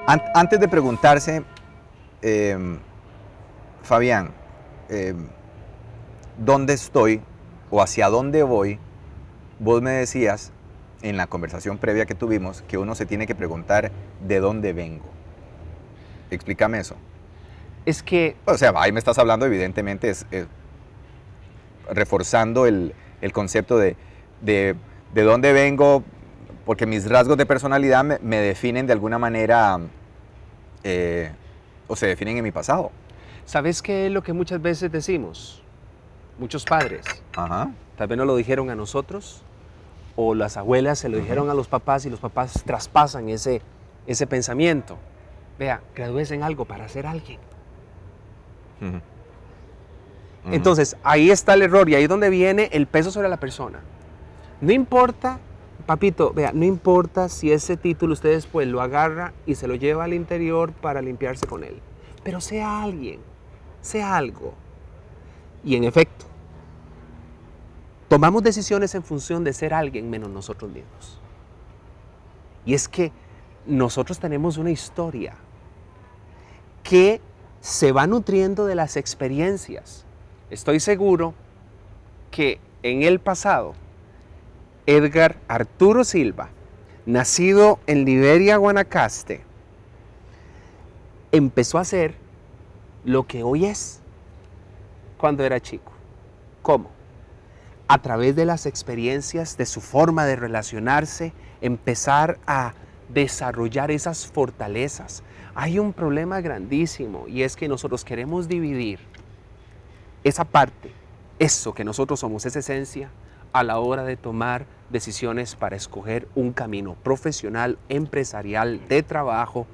Antes de preguntarse, eh, Fabián, eh, ¿dónde estoy o hacia dónde voy? Vos me decías en la conversación previa que tuvimos que uno se tiene que preguntar de dónde vengo. Explícame eso. Es que, O sea, ahí me estás hablando, evidentemente, reforzando el concepto de dónde vengo, porque mis rasgos de personalidad me definen de alguna manera, o se definen en mi pasado. ¿sabes qué es lo que muchas veces decimos? Muchos padres, Ajá. tal vez no lo dijeron a nosotros, o las abuelas se lo dijeron a los papás y los papás traspasan ese pensamiento. Vea, gradúese en algo para ser alguien. Ujú. Ujú. Entonces, ahí está el error y ahí es donde viene el peso sobre la persona. No importa, papito, vea, no importa si ese título usted después lo agarra y se lo lleva al interior para limpiarse con él. Pero sea alguien, sea algo. Y en efecto, tomamos decisiones en función de ser alguien menos nosotros mismos. Y es que nosotros tenemos una historia que se va nutriendo de las experiencias. Estoy seguro que en el pasado, Edgar Arturo Silva, nacido en Liberia, Guanacaste, empezó a ser lo que hoy es cuando era chico. ¿Cómo? A través de las experiencias, de su forma de relacionarse, empezar a desarrollar esas fortalezas. Hay un problema grandísimo y es que nosotros queremos dividir esa parte, eso que nosotros somos, esa esencia, a la hora de tomar decisiones para escoger un camino profesional, empresarial, de trabajo,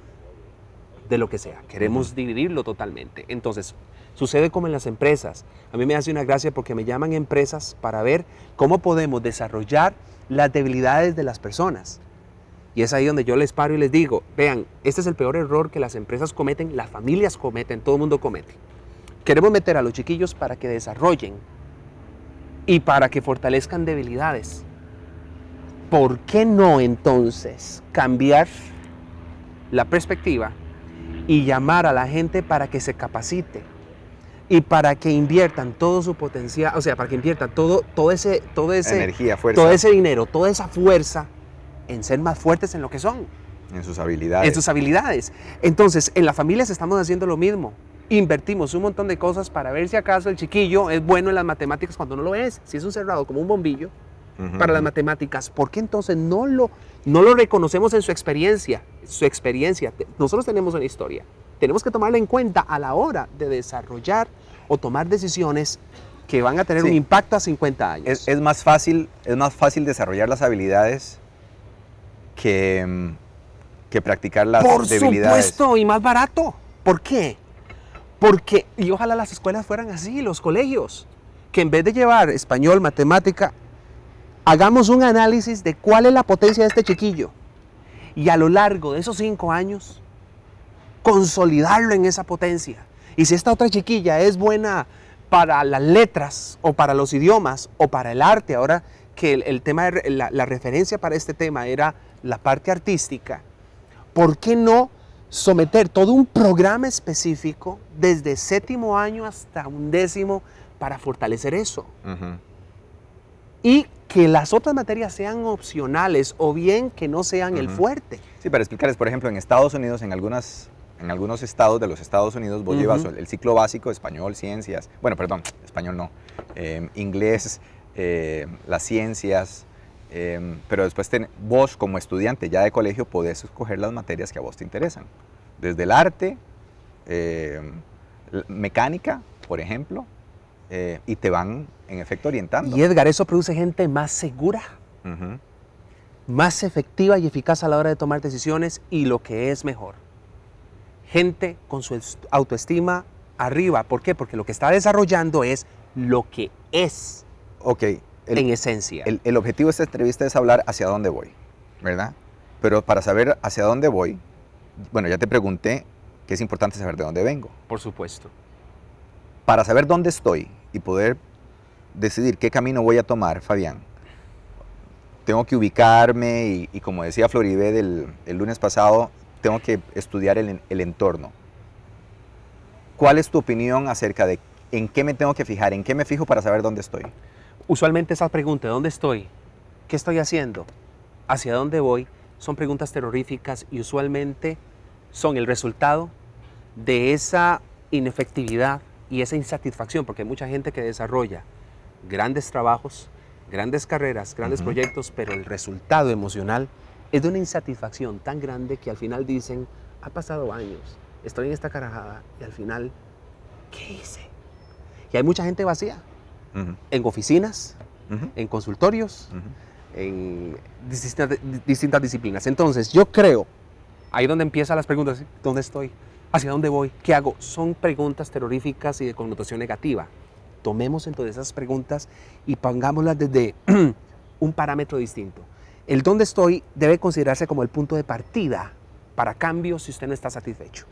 de lo que sea. Queremos dividirlo totalmente. Entonces, sucede como en las empresas. A mí me hace una gracia porque me llaman empresas para ver cómo podemos desarrollar las debilidades de las personas. Y es ahí donde yo les paro y les digo, vean, este es el peor error que las empresas cometen, las familias cometen, todo el mundo comete. Queremos meter a los chiquillos para que desarrollen y para que fortalezcan debilidades. ¿Por qué no entonces cambiar la perspectiva y llamar a la gente para que se capacite y para que inviertan todo su potencial, o sea, para que inviertan todo ese Energía, fuerza. todo ese dinero, toda esa fuerza en ser más fuertes en lo que son, En sus habilidades. en sus habilidades? Entonces, en las familias estamos haciendo lo mismo. Invertimos un montón de cosas para ver si acaso el chiquillo es bueno en las matemáticas cuando no lo es. Si es un cerrado como un bombillo para las matemáticas, ¿por qué entonces no lo reconocemos en su experiencia? Su experiencia. Nosotros tenemos una historia. Tenemos que tomarla en cuenta a la hora de desarrollar o tomar decisiones que van a tener un impacto a 50 años. Es más fácil desarrollar las habilidades que practicar las debilidades. Por supuesto, y más barato. ¿Por qué? Porque, y ojalá las escuelas fueran así, los colegios, que en vez de llevar español, matemática, hagamos un análisis de cuál es la potencia de este chiquillo. Y a lo largo de esos 5 años, consolidarlo en esa potencia. Y si esta otra chiquilla es buena para las letras, o para los idiomas, o para el arte, ahora que el tema, la referencia para este tema era la parte artística, ¿por qué no someter todo un programa específico desde 7º año hasta 11º para fortalecer eso? Y que las otras materias sean opcionales o bien que no sean el fuerte. Sí, para explicarles, por ejemplo, en Estados Unidos, en algunos estados de los Estados Unidos, vos llevas el ciclo básico, español, ciencias, bueno, perdón, español no, inglés, las ciencias, pero después vos como estudiante ya de colegio podés escoger las materias que a vos te interesan. Desde el arte, mecánica, por ejemplo, y te van en efecto orientando. Y Edgar, eso produce gente más segura, más efectiva y eficaz a la hora de tomar decisiones y lo que es mejor, gente con su autoestima arriba. ¿Por qué? Porque lo que está desarrollando es lo que es en esencia. El objetivo de esta entrevista es hablar hacia dónde voy, ¿verdad? Pero para saber hacia dónde voy, bueno, ya te pregunté que es importante saber de dónde vengo. Por supuesto. Para saber dónde estoy y poder decidir qué camino voy a tomar, Fabián, tengo que ubicarme y como decía Floribé el lunes pasado, tengo que estudiar el entorno. ¿Cuál es tu opinión acerca de en qué me tengo que fijar, en qué me fijo para saber dónde estoy? Usualmente esa pregunta, ¿dónde estoy? ¿Qué estoy haciendo? ¿Hacia dónde voy? Son preguntas terroríficas y usualmente son el resultado de esa inefectividad y esa insatisfacción, porque hay mucha gente que desarrolla grandes trabajos, grandes carreras, grandes proyectos, pero el resultado emocional es de una insatisfacción tan grande que al final dicen, ha pasado años, estoy en esta carajada y al final, ¿qué hice? Y hay mucha gente vacía, en oficinas, en consultorios, en distintas disciplinas. Entonces, yo creo, ahí donde empiezan las preguntas, ¿dónde estoy? ¿Hacia dónde voy? ¿Qué hago? Son preguntas terroríficas y de connotación negativa. Tomemos entonces esas preguntas y pongámoslas desde un parámetro distinto. El dónde estoy debe considerarse como el punto de partida para cambios si usted no está satisfecho.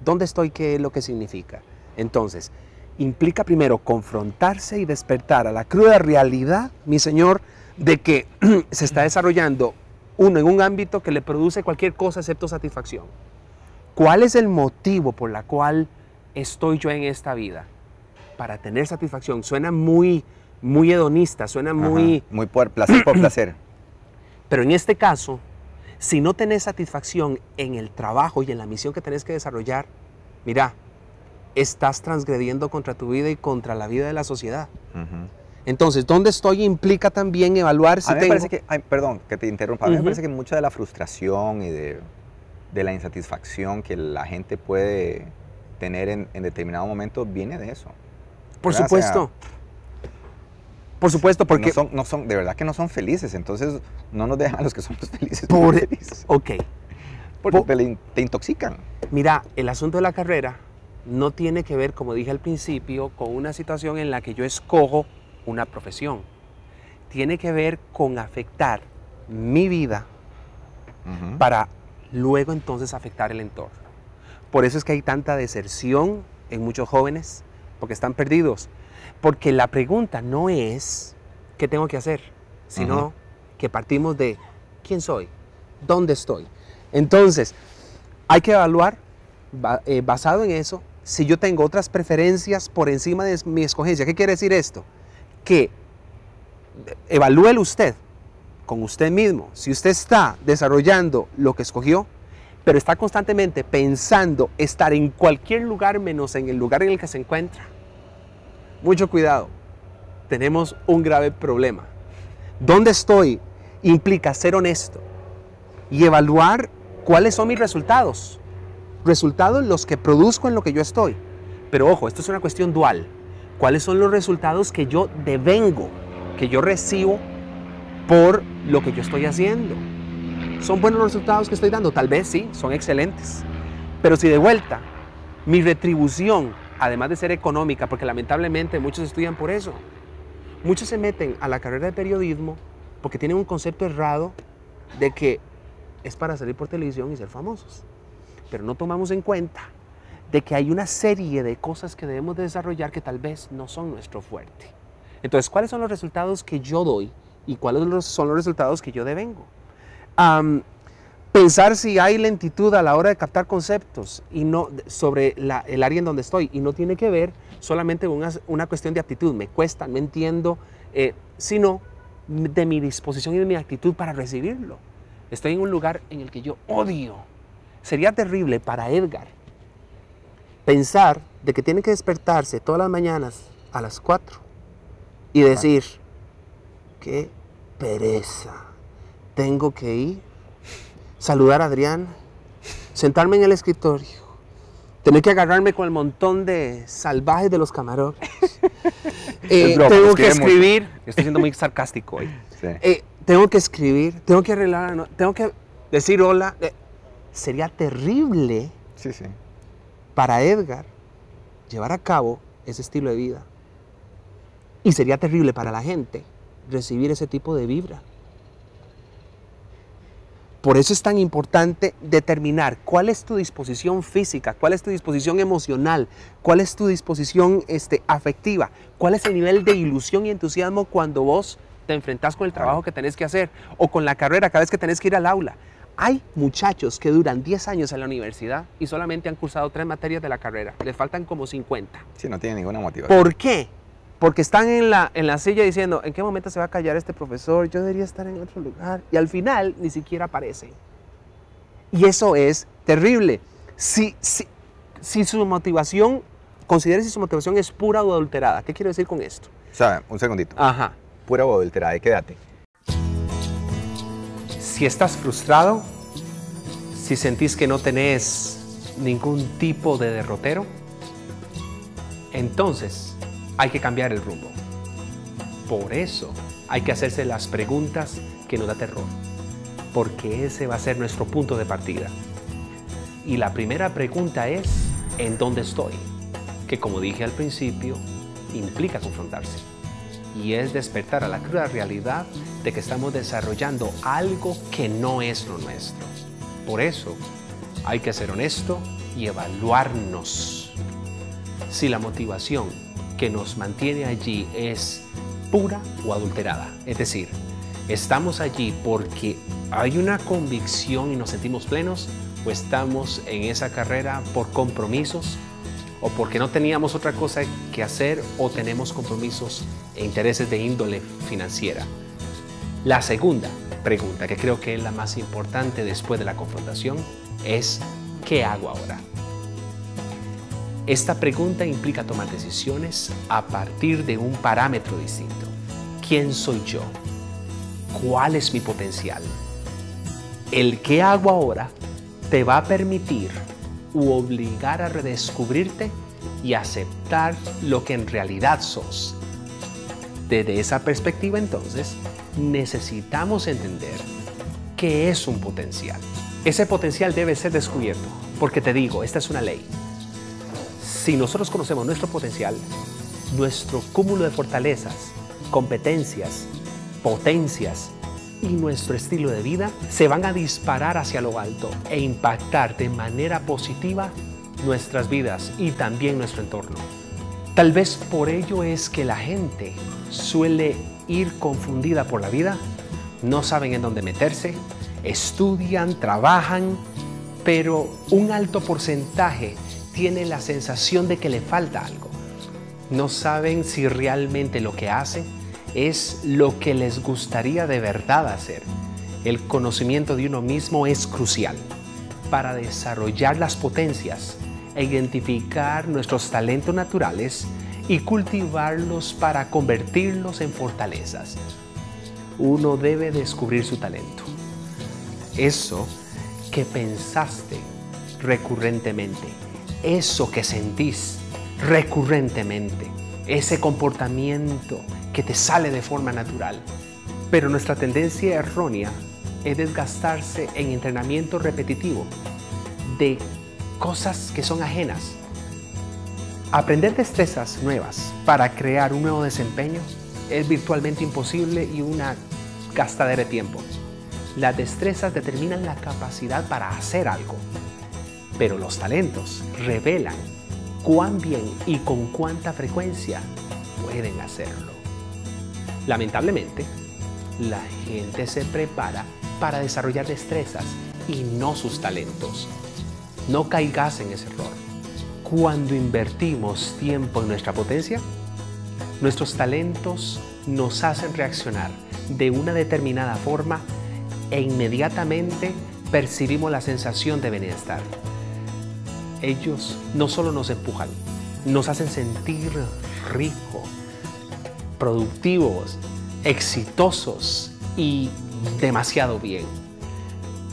¿Dónde estoy? ¿Qué es lo que significa? Entonces, implica primero confrontarse y despertar a la cruda realidad, mi señor, de que se está desarrollando uno en un ámbito que le produce cualquier cosa excepto satisfacción. ¿Cuál es el motivo por la cual estoy yo en esta vida? Para tener satisfacción. Suena muy hedonista, suena muy por placer por placer. Pero en este caso, si no tenés satisfacción en el trabajo y en la misión que tenés que desarrollar, mira, estás transgrediendo contra tu vida y contra la vida de la sociedad. Entonces, ¿dónde estoy? Implica también evaluar si a mí me tengo... parece que, perdón que te interrumpa, a mí me parece que mucha de la frustración y de la insatisfacción que la gente puede tener en determinado momento viene de eso. Por ¿verdad? supuesto. O sea, por supuesto, porque... No son, de verdad que no son felices, entonces no nos dejan a los que somos felices. Felices. Ok. Porque te intoxican. Mira, el asunto de la carrera no tiene que ver, como dije al principio, con una situación en la que yo escojo una profesión. Tiene que ver con afectar mi vida para luego entonces afectar el entorno. Por eso es que hay tanta deserción en muchos jóvenes, porque están perdidos. Porque la pregunta no es ¿qué tengo que hacer? Sino que partimos de ¿quién soy? ¿Dónde estoy? Entonces, hay que evaluar, basado en eso, si yo tengo otras preferencias por encima de mi escogencia. ¿Qué quiere decir esto? Que evalúelo usted, con usted mismo, si usted está desarrollando lo que escogió, pero está constantemente pensando estar en cualquier lugar menos en el lugar en el que se encuentra. Mucho cuidado, tenemos un grave problema. ¿Dónde estoy? Implica ser honesto y evaluar cuáles son mis resultados. Resultados los que produzco en lo que yo estoy. Pero ojo, esto es una cuestión dual. ¿Cuáles son los resultados que yo devengo, que yo recibo por lo que yo estoy haciendo? ¿Son buenos los resultados que estoy dando? Tal vez sí, son excelentes. Pero si de vuelta, mi retribución, además de ser económica, porque lamentablemente muchos estudian por eso, muchos se meten a la carrera de periodismo porque tienen un concepto errado de que es para salir por televisión y ser famosos. Pero no tomamos en cuenta de que hay una serie de cosas que debemos de desarrollar que tal vez no son nuestro fuerte. Entonces, ¿cuáles son los resultados que yo doy y cuáles son los resultados que yo devengo? Pensar si hay lentitud a la hora de captar conceptos y no sobre el área en donde estoy, y no tiene que ver solamente con una cuestión de aptitud, me cuesta, no entiendo, sino de mi disposición y de mi actitud para recibirlo. Estoy en un lugar en el que yo odio. Sería terrible para Edgar pensar de que tiene que despertarse todas las mañanas a las 4 y decir, qué pereza, tengo que ir, saludar a Adrián, sentarme en el escritorio, tener que agarrarme con el montón de salvajes de los camarones. Tengo que escribir, estoy siendo muy sarcástico hoy, sí. Tengo que escribir, tengo que arreglar, tengo que decir hola. Sería terrible para Edgar llevar a cabo ese estilo de vida. Y sería terrible para la gente recibir ese tipo de vibra. Por eso es tan importante determinar cuál es tu disposición física, cuál es tu disposición emocional, cuál es tu disposición afectiva, cuál es el nivel de ilusión y entusiasmo cuando vos te enfrentás con el trabajo que tenés que hacer o con la carrera cada vez que tenés que ir al aula. Hay muchachos que duran 10 años en la universidad y solamente han cursado 3 materias de la carrera. Les faltan como 50. Sí, no tiene ninguna motivación. ¿Por qué? Porque están en la silla diciendo, ¿en qué momento se va a callar este profesor? Yo debería estar en otro lugar. Y al final ni siquiera aparecen. Y eso es terrible. Si su motivación, considere si su motivación es pura o adulterada. ¿Qué quiero decir con esto? O sea, un segundito. Ajá. Pura o adulterada, quédate. Si estás frustrado, si sentís que no tenés ningún tipo de derrotero, entonces hay que cambiar el rumbo. Por eso hay que hacerse las preguntas que nos da terror, porque ese va a ser nuestro punto de partida. Y la primera pregunta es, ¿en dónde estoy? Que como dije al principio, implica confrontarse. Y es despertar a la cruda realidad de que estamos desarrollando algo que no es lo nuestro. Por eso hay que ser honesto y evaluarnos. Si la motivación que nos mantiene allí es pura o adulterada. Es decir, estamos allí porque hay una convicción y nos sentimos plenos, o estamos en esa carrera por compromisos, o porque no teníamos otra cosa que hacer, o tenemos compromisos e intereses de índole financiera. La segunda pregunta, que creo que es la más importante después de la confrontación, es ¿qué hago ahora? Esta pregunta implica tomar decisiones a partir de un parámetro distinto. ¿Quién soy yo? ¿Cuál es mi potencial? El ¿qué hago ahora? Te va a permitir u obligar a redescubrirte y aceptar lo que en realidad sos. Desde esa perspectiva, entonces, necesitamos entender qué es un potencial. Ese potencial debe ser descubierto, porque te digo, esta es una ley. Si nosotros conocemos nuestro potencial, nuestro cúmulo de fortalezas, competencias, potencias y nuestro estilo de vida se van a disparar hacia lo alto e impactar de manera positiva nuestras vidas y también nuestro entorno. Tal vez por ello es que la gente suele ir confundida por la vida, no saben en dónde meterse, estudian, trabajan, pero un alto porcentaje tiene la sensación de que le falta algo. No saben si realmente lo que hacen es lo que les gustaría de verdad hacer. El conocimiento de uno mismo es crucial para desarrollar las potencias e identificar nuestros talentos naturales y cultivarlos para convertirlos en fortalezas. Uno debe descubrir su talento. Eso que pensaste recurrentemente, eso que sentís recurrentemente, ese comportamiento que te sale de forma natural. Pero nuestra tendencia errónea es desgastarse en entrenamiento repetitivo de cosas que son ajenas. Aprender destrezas nuevas para crear un nuevo desempeño es virtualmente imposible y una gastadera de tiempo. Las destrezas determinan la capacidad para hacer algo, pero los talentos revelan cuán bien y con cuánta frecuencia pueden hacerlo. Lamentablemente, la gente se prepara para desarrollar destrezas y no sus talentos. No caigas en ese error. Cuando invertimos tiempo en nuestra potencia, nuestros talentos nos hacen reaccionar de una determinada forma e inmediatamente percibimos la sensación de bienestar. Ellos no solo nos empujan, nos hacen sentir ricos, productivos, exitosos y demasiado bien.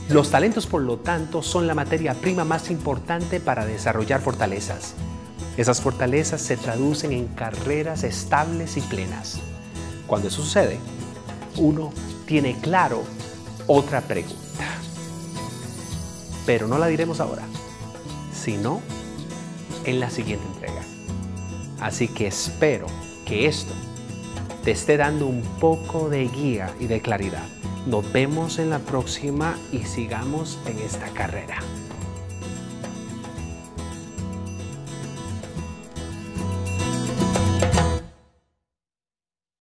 Los talentos, por lo tanto, son la materia prima más importante para desarrollar fortalezas. Esas fortalezas se traducen en carreras estables y plenas. Cuando eso sucede, uno tiene claro otra pregunta. Pero no la diremos ahora, sino en la siguiente entrega. Así que espero que esto te esté dando un poco de guía y de claridad. Nos vemos en la próxima y sigamos en esta carrera.